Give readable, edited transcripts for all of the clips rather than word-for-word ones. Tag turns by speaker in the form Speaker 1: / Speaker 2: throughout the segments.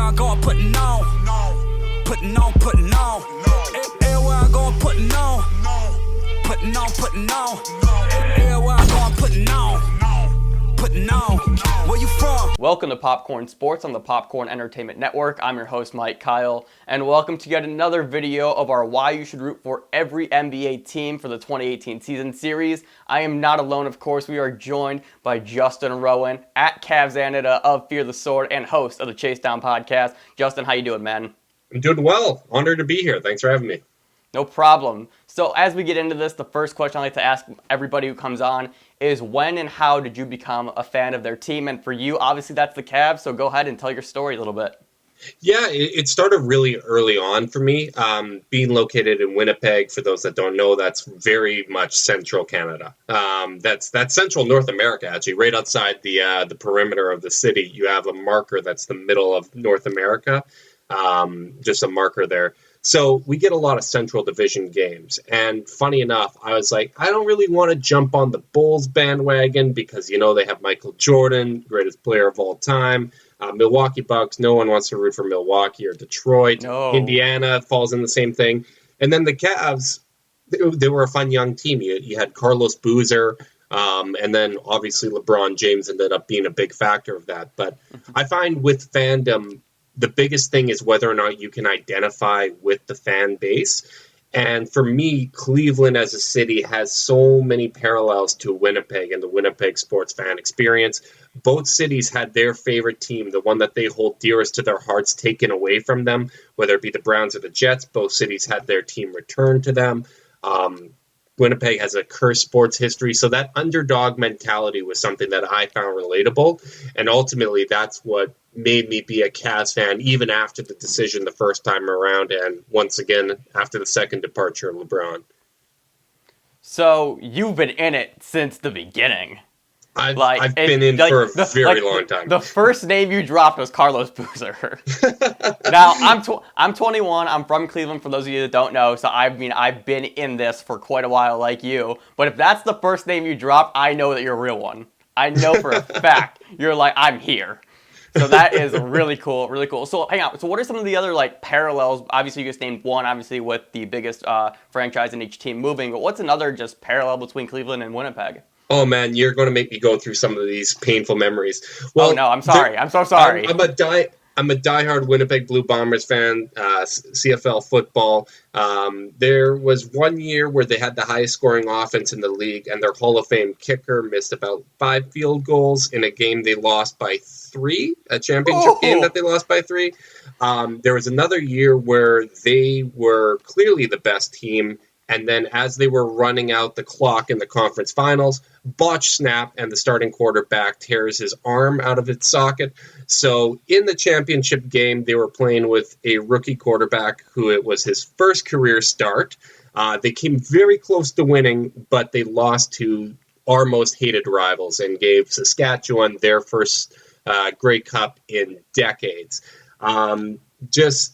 Speaker 1: I go, I'm putting on. Putting on, putting on. Everywhere I go, I'm putting on. Putting on, putting on. Everywhere I go, I'm putting on. Putting on. Where you from?
Speaker 2: Welcome to Popcorn Sports on the Popcorn Entertainment Network. I'm your host, Mike Kyle, and welcome to yet another video of our Why You Should Root for Every NBA Team for the 2018 season series. I am not alone, of course. We are joined by Justin Rowan at Cavs of Fear the Sword and host of the Chasedownpodcast. Justin, how you doing, man?
Speaker 3: I'm doing well. Honored to be here. Thanks for having me.
Speaker 2: No problem. So as we get into this, the first question I like to ask everybody who comes on is when and how did you become a fan of their team? And for you, obviously that's the Cavs, so go ahead and tell your story a little bit.
Speaker 3: Yeah, it started really early on for me. Being located in Winnipeg, for those that don't know, that's very much central Canada. That's central North America, actually. Right outside the perimeter of the city, you have a marker that's the middle of North America, just a marker there. So we get a lot of Central Division games. And funny enough, I was like, I don't really want to jump on the Bulls bandwagon because, you know, they have Michael Jordan, greatest player of all time. Milwaukee Bucks, no one wants to root for Milwaukee or Detroit.
Speaker 2: No.
Speaker 3: Indiana falls in the same thing. And then the Cavs, they were a fun young team. You had Carlos Boozer, and then obviously LeBron James ended up being a big factor of that. But I find with fandom, the biggest thing is whether or not you can identify with the fan base. And for me, Cleveland as a city has so many parallels to Winnipeg and the Winnipeg sports fan experience. Both cities had their favorite team, the one that they hold dearest to their hearts, taken away from them, whether it be the Browns or the Jets. Both cities had their team returned to them. Winnipeg has a cursed sports history, so that underdog mentality was something that I found relatable, and ultimately that's what made me be a Cavs fan even after the decision the first time around, and once again after the second departure of LeBron.
Speaker 2: So you've been in it since the beginning.
Speaker 3: I've been in for a very long time.
Speaker 2: The first name you dropped was Carlos Boozer. Now, I'm 21. I'm from Cleveland, for those of you that don't know. So, I've been in this for quite a while like you. But if that's the first name you dropped, I know that you're a real one. I know for a fact you're like, I'm here. So that is really cool, really cool. So hang on. So what are some of the other parallels? Obviously, you just named one, obviously, with the biggest franchise in each team moving. But what's another just parallel between Cleveland and Winnipeg?
Speaker 3: Oh, man, you're going to make me go through some of these painful memories. Well,
Speaker 2: oh, no, I'm sorry. I'm so sorry.
Speaker 3: I'm a diehard Winnipeg Blue Bombers fan, CFL football. There was one year where they had the highest scoring offense in the league, and their Hall of Fame kicker missed about 5 field goals in a game they lost by 3, a championship game that they lost by 3. There was another year where they were clearly the best team, and then as they were running out the clock in the conference finals, botch snap, and the starting quarterback tears his arm out of its socket. So in the championship game, they were playing with a rookie quarterback who it was his first career start. They came very close to winning, but they lost to our most hated rivals and gave Saskatchewan their first Grey Cup in decades. Just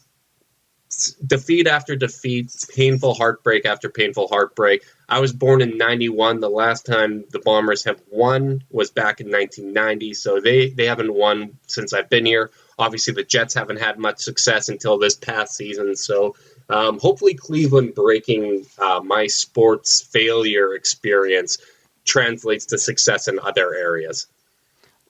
Speaker 3: defeat after defeat, painful heartbreak after painful heartbreak. I was born in 91. The last time the Bombers have won was back in 1990, so they haven't won since I've been here. Obviously, the Jets haven't had much success until this past season, so hopefully Cleveland breaking my sports failure experience translates to success in other areas.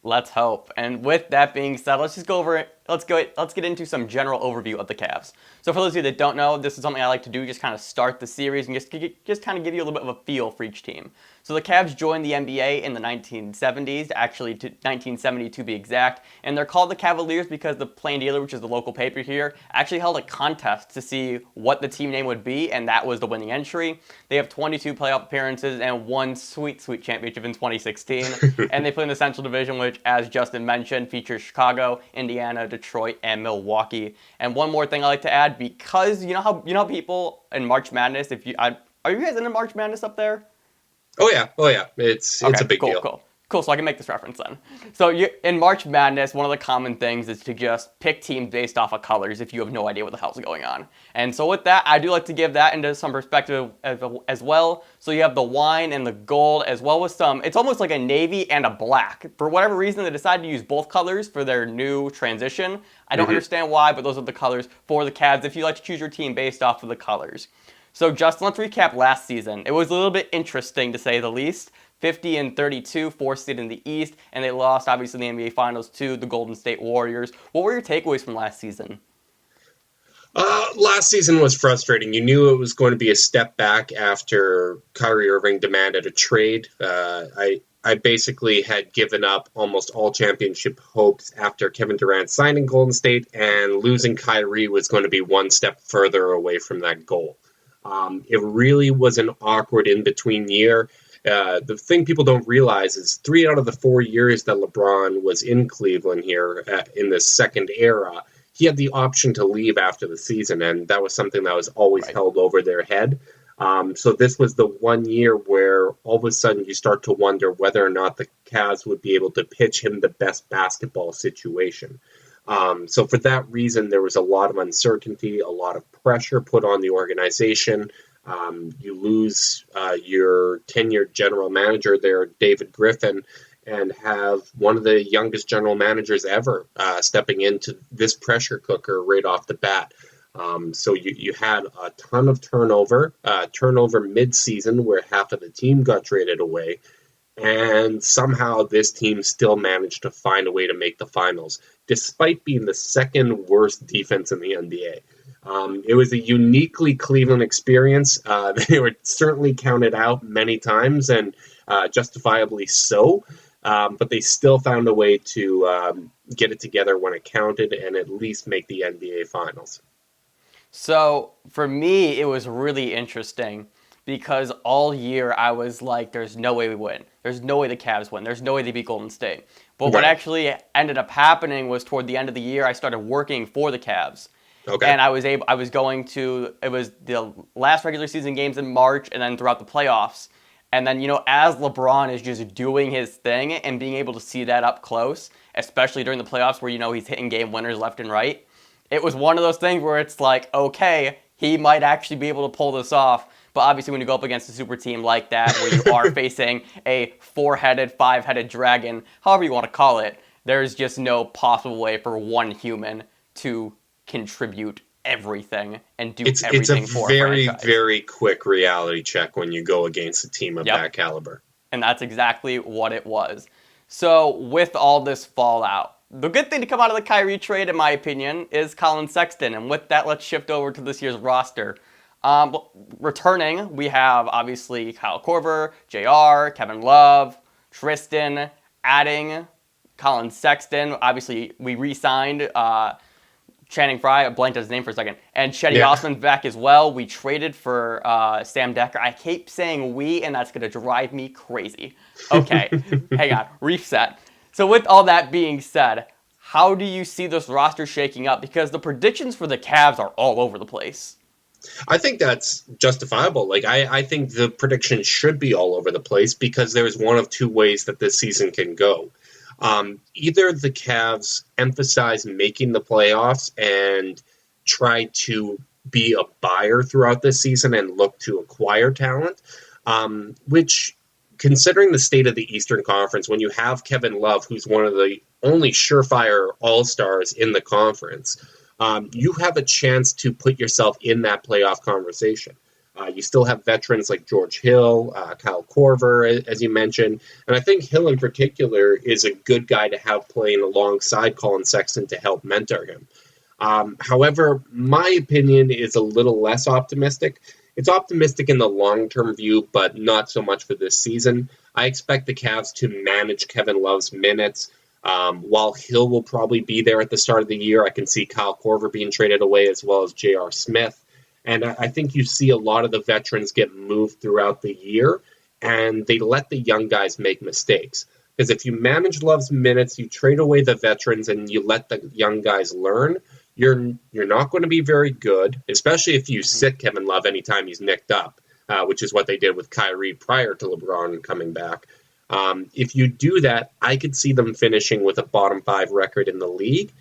Speaker 2: Let's hope. And with that being said, let's just go over it. Let's get into some general overview of the Cavs. So for those of you that don't know, this is something I like to do, just kind of start the series and just kind of give you a little bit of a feel for each team. So the Cavs joined the NBA in the 1970s, actually to 1970 to be exact, and they're called the Cavaliers because the Plain Dealer, which is the local paper here, actually held a contest to see what the team name would be, and that was the winning entry. They have 22 playoff appearances and one sweet championship in 2016, and they play in the Central Division, which, as Justin mentioned, features Chicago, Indiana, Detroit, and Milwaukee. And one more thing I like to add, because you know how people in March Madness, are you guys into March Madness up there?
Speaker 3: Oh yeah, it's a big deal.
Speaker 2: Cool, so I can make this reference then. So in March Madness, one of the common things is to just pick teams based off of colors if you have no idea what the hell's going on. And so with that, I do like to give that into some perspective as well. So you have the wine and the gold, as well as it's almost like a navy and a black. For whatever reason, they decided to use both colors for their new transition. I don't understand why, but those are the colors for the Cavs if you like to choose your team based off of the colors. So Justin, let's recap last season. It was a little bit interesting to say the least. 50-32, 4th seed in the East, and they lost, obviously, in the NBA Finals to the Golden State Warriors. What were your takeaways from last season?
Speaker 3: Last season was frustrating. You knew it was going to be a step back after Kyrie Irving demanded a trade. I basically had given up almost all championship hopes after Kevin Durant signing Golden State, and losing Kyrie was going to be one step further away from that goal. It really was an awkward in-between year. The thing people don't realize is 3 out of the 4 years that LeBron was in Cleveland here in this second era, he had the option to leave after the season, and that was something that was always held over their head. So this was the 1 year where all of a sudden you start to wonder whether or not the Cavs would be able to pitch him the best basketball situation. So for that reason, there was a lot of uncertainty, a lot of pressure put on the organization. You lose your tenured general manager there, David Griffin, and have one of the youngest general managers ever stepping into this pressure cooker right off the bat. So you had a ton of turnover mid-season where half of the team got traded away, and somehow this team still managed to find a way to make the finals, despite being the second worst defense in the NBA. It was a uniquely Cleveland experience. They were certainly counted out many times, and justifiably so, but they still found a way to get it together when it counted and at least make the NBA Finals.
Speaker 2: So for me, it was really interesting because all year I was like, there's no way we win. There's no way the Cavs win. There's no way they beat Golden State. But what actually ended up happening was toward the end of the year, I started working for the Cavs. Okay. And it was the last regular season games in March and then throughout the playoffs. And then, as LeBron is just doing his thing and being able to see that up close, especially during the playoffs where, he's hitting game winners left and right, it was one of those things where it's like, okay, he might actually be able to pull this off. But obviously when you go up against a super team like that, where you are facing a 4-headed, 5-headed dragon, however you want to call it, there's just no possible way for one human to contribute everything and do everything for a franchise.
Speaker 3: It's a very, very quick reality check when you go against a team of that caliber.
Speaker 2: And that's exactly what it was. So with all this fallout, the good thing to come out of the Kyrie trade, in my opinion, is Colin Sexton. And with that, let's shift over to this year's roster. Returning, we have, obviously, Kyle Korver, JR, Kevin Love, Tristan. Adding Colin Sexton. Obviously, we re-signed Channing Frye. I blanked on his name for a second. And Chetty Osman's back as well. We traded for Sam Decker. I keep saying we, and that's going to drive me crazy. Okay, hang on. Reset. So with all that being said, how do you see this roster shaking up? Because the predictions for the Cavs are all over the place.
Speaker 3: I think that's justifiable. I think the predictions should be all over the place because there's one of two ways that this season can go. Either the Cavs emphasize making the playoffs and try to be a buyer throughout this season and look to acquire talent, which, considering the state of the Eastern Conference, when you have Kevin Love, who's one of the only surefire all-stars in the conference, you have a chance to put yourself in that playoff conversation. You still have veterans like George Hill, Kyle Korver, as you mentioned. And I think Hill in particular is a good guy to have playing alongside Colin Sexton to help mentor him. However, my opinion is a little less optimistic. It's optimistic in the long-term view, but not so much for this season. I expect the Cavs to manage Kevin Love's minutes. While Hill will probably be there at the start of the year, I can see Kyle Korver being traded away as well as J.R. Smith. And I think you see a lot of the veterans get moved throughout the year, and they let the young guys make mistakes. Because if you manage Love's minutes, you trade away the veterans, and you let the young guys learn, you're not going to be very good, especially if you sit Kevin Love anytime he's nicked up, which is what they did with Kyrie prior to LeBron coming back. If you do that, I could see them finishing with a bottom 5 record in the league.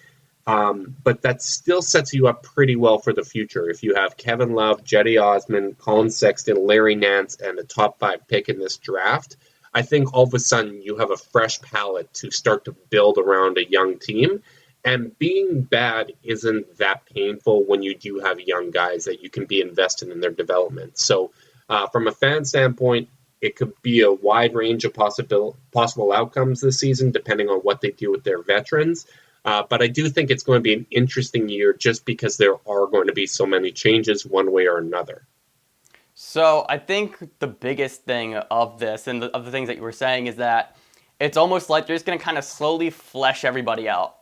Speaker 3: But that still sets you up pretty well for the future. If you have Kevin Love, Jetty Osman, Colin Sexton, Larry Nance, and a top 5 pick in this draft, I think all of a sudden you have a fresh palette to start to build around a young team. And being bad isn't that painful when you do have young guys that you can be invested in their development. So from a fan standpoint, it could be a wide range of possible outcomes this season, depending on what they do with their veterans. But I do think it's going to be an interesting year just because there are going to be so many changes one way or another.
Speaker 2: So I think the biggest thing of this and of the things that you were saying is that it's almost like they're just going to kind of slowly flesh everybody out,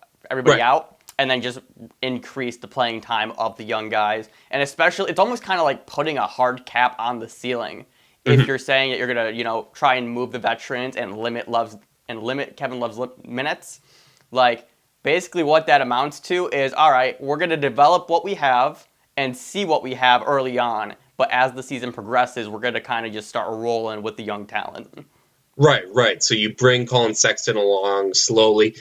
Speaker 2: and then just increase the playing time of the young guys. And especially, it's almost kind of like putting a hard cap on the ceiling. If you're saying that you're going to, try and move the veterans and limit Kevin Love's minutes, like basically what that amounts to is, all right, we're going to develop what we have and see what we have early on. But as the season progresses, we're going to kind of just start rolling with the young talent.
Speaker 3: Right. So you bring Colin Sexton along slowly.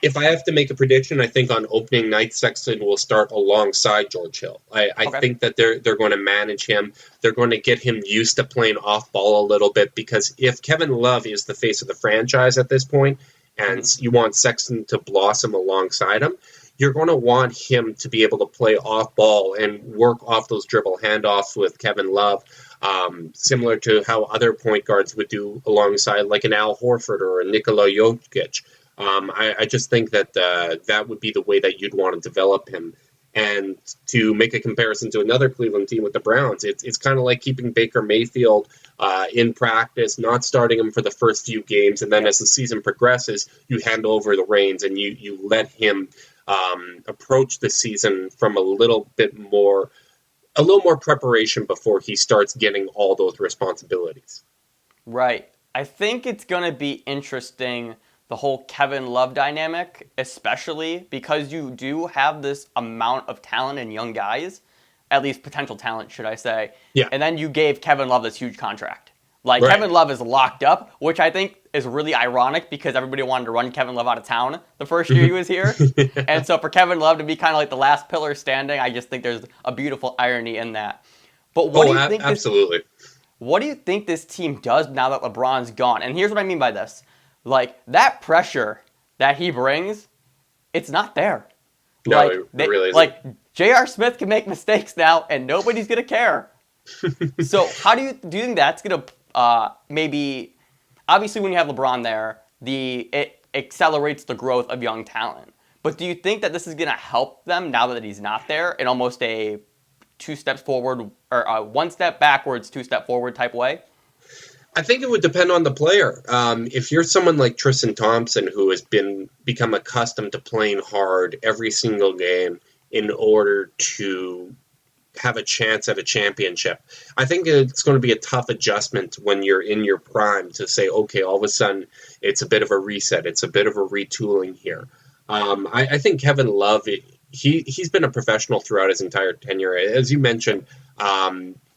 Speaker 3: If I have to make a prediction, I think on opening night, Sexton will start alongside George Hill. I think that they're going to manage him. They're going to get him used to playing off ball a little bit, because if Kevin Love is the face of the franchise at this point, and you want Sexton to blossom alongside him, you're going to want him to be able to play off ball and work off those dribble handoffs with Kevin Love, similar to how other point guards would do alongside like an Al Horford or a Nikola Jokic. I just think that that would be the way that you'd want to develop him. And to make a comparison to another Cleveland team with the Browns, it's kind of like keeping Baker Mayfield in practice, not starting him for the first few games, and then as the season progresses, you hand over the reins and you let him approach the season from a little more preparation before he starts getting all those responsibilities.
Speaker 2: Right. I think it's going to be interesting, the whole Kevin Love dynamic, especially because you do have this amount of talent in young guys, at least potential talent, should I say.
Speaker 3: Yeah.
Speaker 2: And then you gave Kevin Love this huge contract. Kevin Love is locked up, which I think is really ironic because everybody wanted to run Kevin Love out of town the first year he was here. And so for Kevin Love to be kind of like the last pillar standing, I just think there's a beautiful irony in that. But what do you think?
Speaker 3: Absolutely.
Speaker 2: What do you think this team does now that LeBron's gone? And here's what I mean by this. Like, that pressure that he brings, it's not there.
Speaker 3: No, it really isn't.
Speaker 2: Like, J.R. Smith can make mistakes now, and nobody's going to care. So how do you think that's going to maybe... Obviously, when you have LeBron there, it accelerates the growth of young talent. But do you think that this is going to help them now that he's not there in almost a 2 steps forward, or a 1 step backwards, 2 step forward type way?
Speaker 3: I think it would depend on the player. If you're someone like Tristan Thompson, who has become accustomed to playing hard every single game in order to have a chance at a championship, I think it's going to be a tough adjustment when you're in your prime to say, okay, all of a sudden it's a bit of a reset. It's a bit of a retooling here. I think Kevin Love, he's been a professional throughout his entire tenure. As you mentioned,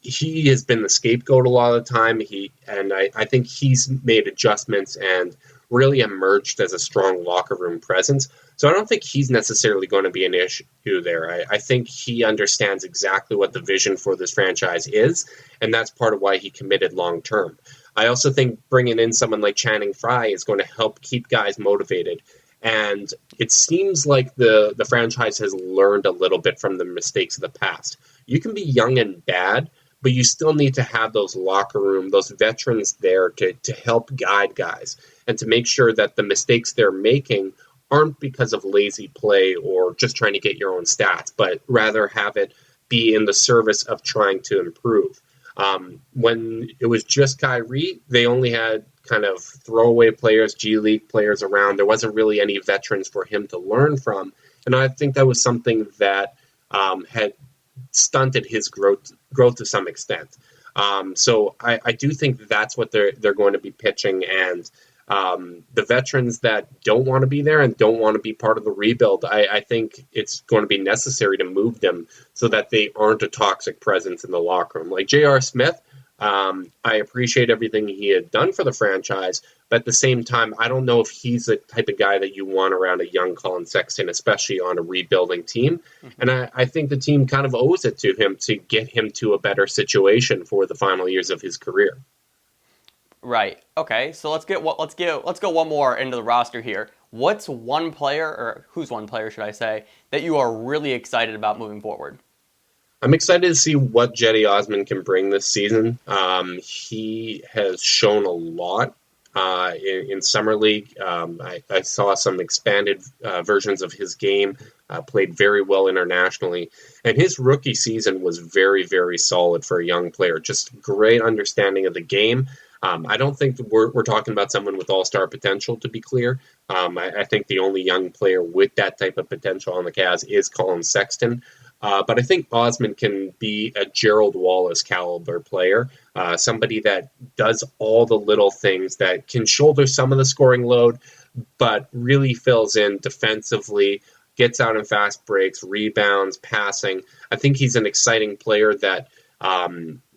Speaker 3: he has been the scapegoat a lot of the time. I think he's made adjustments and really emerged as a strong locker room presence. So I don't think he's necessarily going to be an issue there. I think he understands exactly what the vision for this franchise is, and that's part of why he committed long term. I also think bringing in someone like Channing Frye is going to help keep guys motivated. And it seems like the franchise has learned a little bit from the mistakes of the past. You can be young and bad, but you still need to have those locker room, those veterans there to help guide guys and to make sure that the mistakes they're making aren't because of lazy play or just trying to get your own stats, but rather have it be in the service of trying to improve. When it was just Kyrie, they only had kind of throwaway players, G League players around. There wasn't really any veterans for him to learn from. And I think that was something that had stunted his growth to some extent. So I do think that's what they're going to be pitching. And the veterans that don't want to be there and don't want to be part of the rebuild, I think it's going to be necessary to move them so that they aren't a toxic presence in the locker room. Like J.R. Smith, I appreciate everything he had done for the franchise, but at the same time, I don't know if he's the type of guy that you want around a young Colin Sexton, especially on a rebuilding team. And I think the team kind of owes it to him to get him to a better situation for the final years of his career.
Speaker 2: Right. Okay. So let's go one more into the roster here. What's one player, or who's one player, should I say, that you are really excited about moving forward?
Speaker 3: I'm excited to see what Jetty Osman can bring this season. He has shown a lot in Summer League. I saw some expanded versions of his game, played very well internationally. And his rookie season was very, very solid for a young player. Just great understanding of the game. I don't think we're talking about someone with all-star potential, to be clear. I think the only young player with that type of potential on the Cavs is Colin Sexton. But I think Osman can be a Gerald Wallace caliber player, somebody that does all the little things, that can shoulder some of the scoring load, but really fills in defensively, gets out in fast breaks, rebounds, passing. I think he's an exciting player that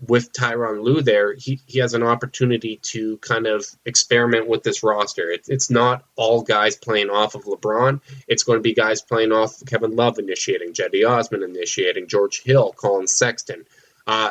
Speaker 3: with Tyronn Lue there, he has an opportunity to kind of experiment with this roster. It's not all guys playing off of LeBron. It's going to be guys playing off Kevin Love initiating, Jetty Osman initiating, George Hill, Colin Sexton.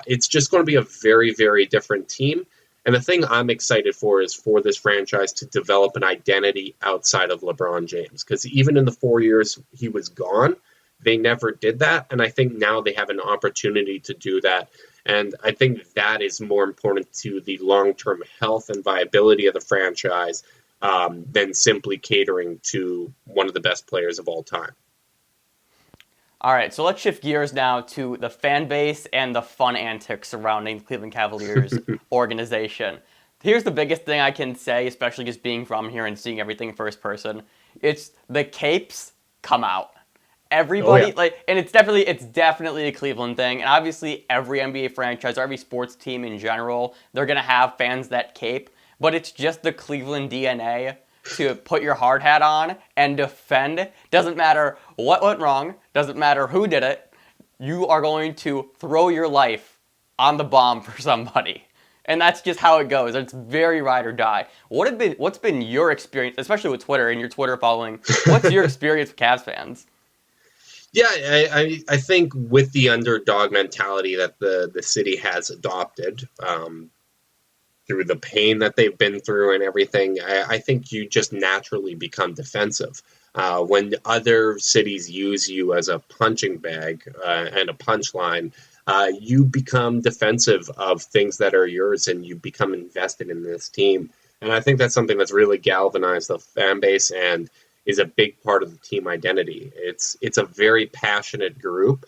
Speaker 3: It's just going to be a very, very different team. And the thing I'm excited for is for this franchise to develop an identity outside of LeBron James. Because even in the 4 years he was gone, they never did that, and I think now they have an opportunity to do that. And I think that is more important to the long-term health and viability of the franchise than simply catering to one of the best players of all time.
Speaker 2: All right, so let's shift gears now to the fan base and the fun antics surrounding the Cleveland Cavaliers organization. Here's the biggest thing I can say, especially just being from here and seeing everything first person. It's the capes come out. Everybody and it's definitely a Cleveland thing, and obviously every NBA franchise or every sports team in general, they're gonna have fans that cape, but it's just the Cleveland DNA to put your hard hat on and defend. Doesn't matter what went wrong, doesn't matter who did it, you are going to throw your life on the bomb for somebody. And that's just how it goes. It's very ride or die. What's been your experience, especially with Twitter and your Twitter following? What's your experience with Cavs fans?
Speaker 3: Yeah, I think with the underdog mentality that the city has adopted through the pain that they've been through and everything, I think you just naturally become defensive. When other cities use you as a punching bag and a punchline, you become defensive of things that are yours and you become invested in this team. And I think that's something that's really galvanized the fan base and is a big part of the team identity. It's a very passionate group.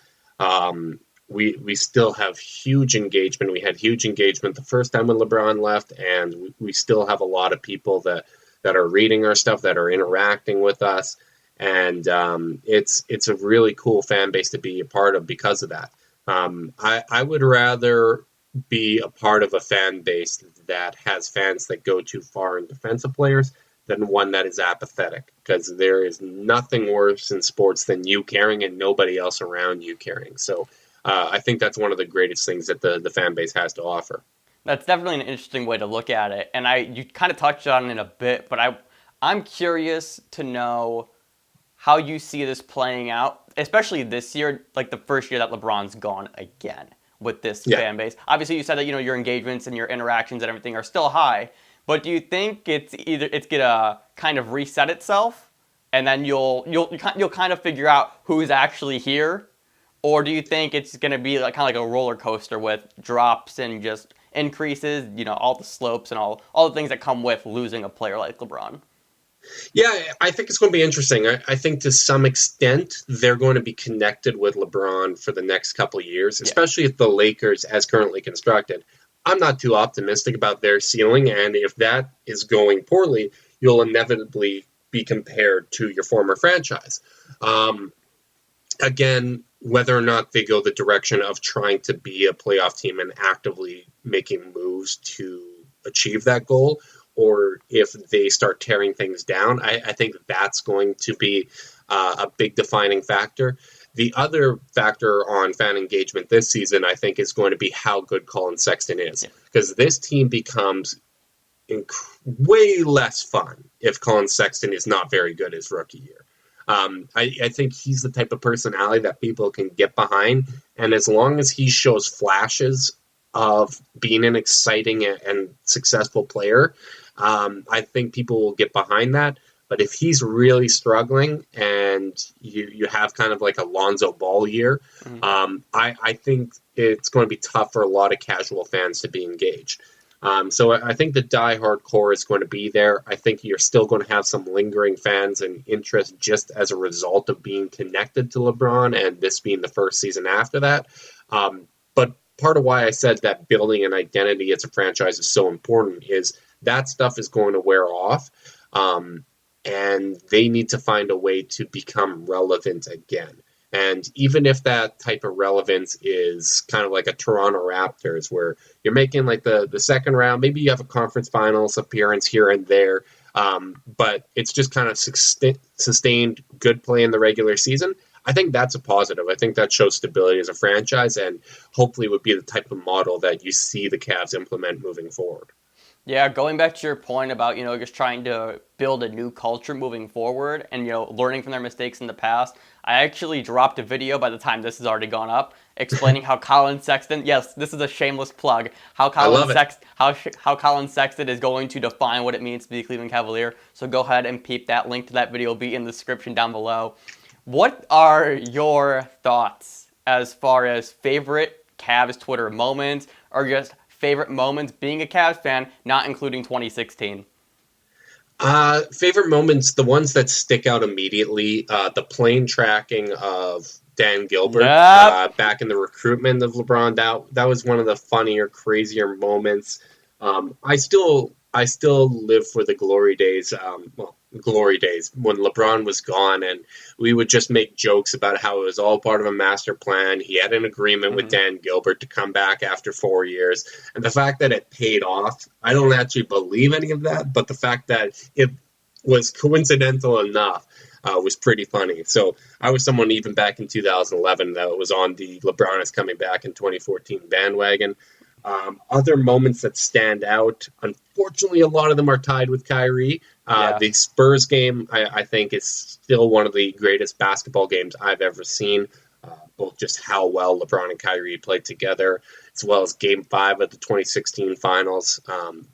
Speaker 3: We still have huge engagement. We had huge engagement the first time when LeBron left, and we still have a lot of people that are reading our stuff, that are interacting with us, and it's a really cool fan base to be a part of because of that. I would rather be a part of a fan base that has fans that go too far in defense of players than one that is apathetic, because there is nothing worse in sports than you caring and nobody else around you caring. So I think that's one of the greatest things that the fan base has to offer.
Speaker 2: That's definitely an interesting way to look at it, and you kind of touched on it a bit, but I'm curious to know how you see this playing out, especially this year, like the first year that LeBron's gone again with this fan base. Obviously, you said that your engagements and your interactions and everything are still high. But do you think it's gonna kind of reset itself, and then you'll kind of figure out who's actually here, or do you think it's gonna be kind of like a roller coaster with drops and just increases, all the slopes and all the things that come with losing a player like LeBron?
Speaker 3: Yeah, I think it's going to be interesting. I think to some extent they're going to be connected with LeBron for the next couple of years, especially if the Lakers, as currently constructed. I'm not too optimistic about their ceiling, and if that is going poorly, you'll inevitably be compared to your former franchise. Again, whether or not they go the direction of trying to be a playoff team and actively making moves to achieve that goal, or if they start tearing things down, I think that's going to be a big defining factor. The other factor on fan engagement this season, I think, is going to be how good Colin Sexton is. Because this team becomes way less fun if Colin Sexton is not very good his rookie year. I think he's the type of personality that people can get behind. And as long as he shows flashes of being an exciting and successful player, I think people will get behind that. But if he's really struggling and you have kind of like a Lonzo Ball year, I think it's going to be tough for a lot of casual fans to be engaged. So I think the diehard core is going to be there. I think you're still going to have some lingering fans and interest just as a result of being connected to LeBron and this being the first season after that. But part of why I said that building an identity as a franchise is so important is that stuff is going to wear off. And they need to find a way to become relevant again. And even if that type of relevance is kind of like a Toronto Raptors, where you're making like the second round, maybe you have a conference finals appearance here and there, but it's just kind of sustained good play in the regular season, I think that's a positive. I think that shows stability as a franchise and hopefully would be the type of model that you see the Cavs implement moving forward.
Speaker 2: Yeah, going back to your point about, just trying to build a new culture moving forward and, learning from their mistakes in the past, I actually dropped a video by the time this has already gone up explaining how Colin Sexton, yes, this is a shameless plug, how Colin Sexton is going to define what it means to be a Cleveland Cavalier. So go ahead and peep that. Link to that video will be in the description down below. What are your thoughts as far as favorite Cavs Twitter moments or just favorite moments being a Cavs fan, not including 2016?
Speaker 3: Favorite moments, the ones that stick out immediately, the plane tracking of Dan Gilbert back in the recruitment of LeBron. That was one of the funnier, crazier moments. I still live for the glory days when LeBron was gone and we would just make jokes about how it was all part of a master plan. He had an agreement with Dan Gilbert to come back after 4 years. And the fact that it paid off, I don't actually believe any of that, but the fact that it was coincidental enough was pretty funny. So I was someone even back in 2011 that was on the LeBron is coming back in 2014 bandwagon. Other moments that stand out, unfortunately, a lot of them are tied with Kyrie. The Spurs game, I think, is still one of the greatest basketball games I've ever seen. Both just how well LeBron and Kyrie played together, as well as Game 5 of the 2016 Finals.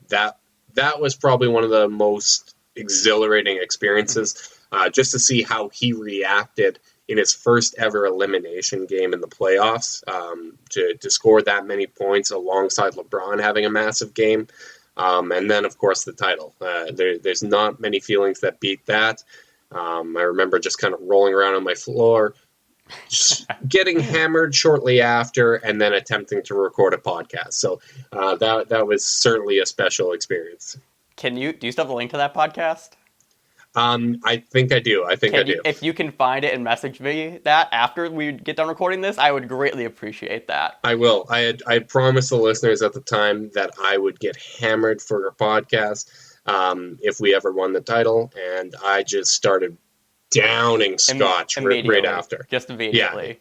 Speaker 3: That was probably one of the most exhilarating experiences, just to see how he reacted in his first ever elimination game in the playoffs, to score that many points alongside LeBron having a massive game. And then, of course, the title. There's not many feelings that beat that. I remember just kind of rolling around on my floor, just getting hammered shortly after, and then attempting to record a podcast. So that was certainly a special experience.
Speaker 2: Do you still have a link to that podcast?
Speaker 3: I think I do. I do.
Speaker 2: If you can find it and message me that after we get done recording this, I would greatly appreciate that.
Speaker 3: I will. I had promised the listeners at the time that I would get hammered for a podcast if we ever won the title, and I just started downing scotch right after.
Speaker 2: Just immediately.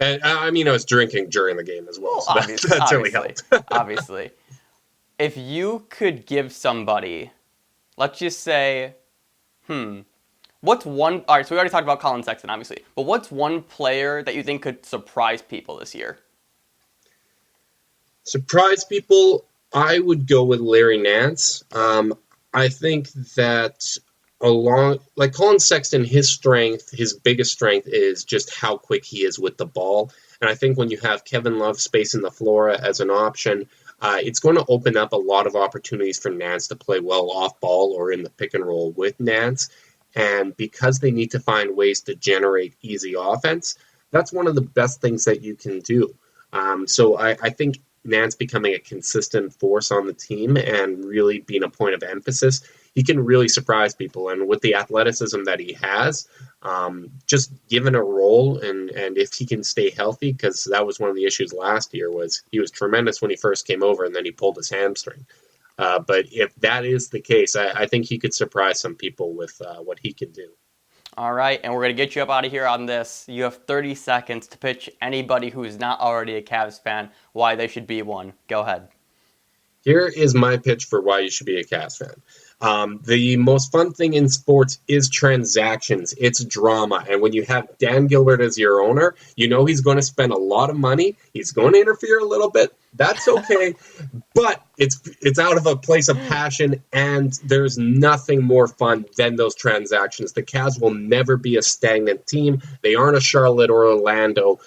Speaker 3: Yeah. And I was drinking during the game as well. So that really helped.
Speaker 2: Obviously. If you could give somebody, let's just say, what's one... All right, so we already talked about Colin Sexton, obviously. But what's one player that you think could surprise people this year?
Speaker 3: Surprise people, I would go with Larry Nance. I think that Colin Sexton, his biggest strength is just how quick he is with the ball. And I think when you have Kevin Love spacing the floor as an option, it's going to open up a lot of opportunities for Nance to play well off ball or in the pick and roll with Nance. And because they need to find ways to generate easy offense, that's one of the best things that you can do. So I think Nance becoming a consistent force on the team and really being a point of emphasis, he can really surprise people. And with the athleticism that he has, just given a role and if he can stay healthy, because that was one of the issues last year, was he was tremendous when he first came over and then he pulled his hamstring. But if that is the case, I think he could surprise some people with what he can do.
Speaker 2: All right, and we're going to get you up out of here on this. You have 30 seconds to pitch anybody who is not already a Cavs fan why they should be one. Go ahead.
Speaker 3: Here is my pitch for why you should be a Cavs fan. The most fun thing in sports is transactions. It's drama. And when you have Dan Gilbert as your owner, you know he's going to spend a lot of money. He's going to interfere a little bit. That's okay. But it's out of a place of passion, and there's nothing more fun than those transactions. The Cavs will never be a stagnant team. They aren't a Charlotte or Orlando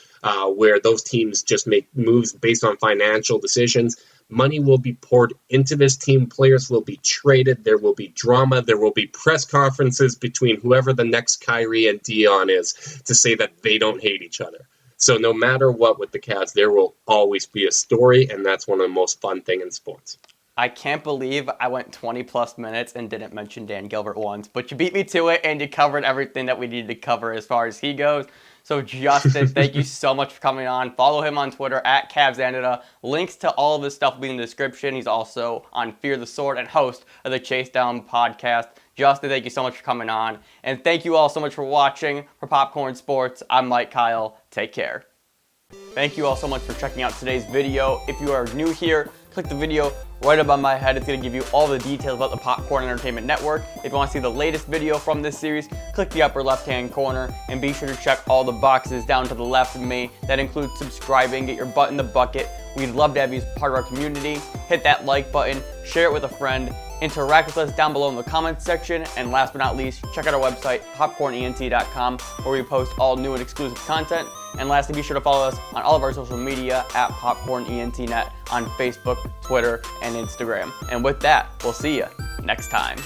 Speaker 3: where those teams just make moves based on financial decisions. Money will be poured into this team. Players will be traded. There will be drama. There will be press conferences between whoever the next Kyrie and Dion is to say that they don't hate each other. So no matter what with the Cavs, there will always be a story, and that's one of the most fun things in sports.
Speaker 2: I can't believe I went 20-plus minutes and didn't mention Dan Gilbert once, but you beat me to it, and you covered everything that we needed to cover as far as he goes. So, Justin, thank you so much for coming on. Follow him on Twitter, @CavsAnida. Links to all of this stuff will be in the description. He's also on Fear the Sword and host of the Chasedownpodcast. Justin, thank you so much for coming on. And thank you all so much for watching. For Popcorn Sports, I'm Mike Kyle. Take care. Thank you all so much for checking out today's video. If you are new here, click the video right above my head. It's going to give you all the details about the Popcorn Entertainment Network. If you want to see the latest video from this series, click the upper left-hand corner, and be sure to check all the boxes down to the left of me. That includes subscribing, get your butt in the bucket. We'd love to have you as part of our community. Hit that like button, share it with a friend, interact with us down below in the comments section, and last but not least, check out our website, popcornent.com, where we post all new and exclusive content. And lastly, be sure to follow us on all of our social media @PopcornENTNet on Facebook, Twitter, and Instagram. And with that, we'll see you next time.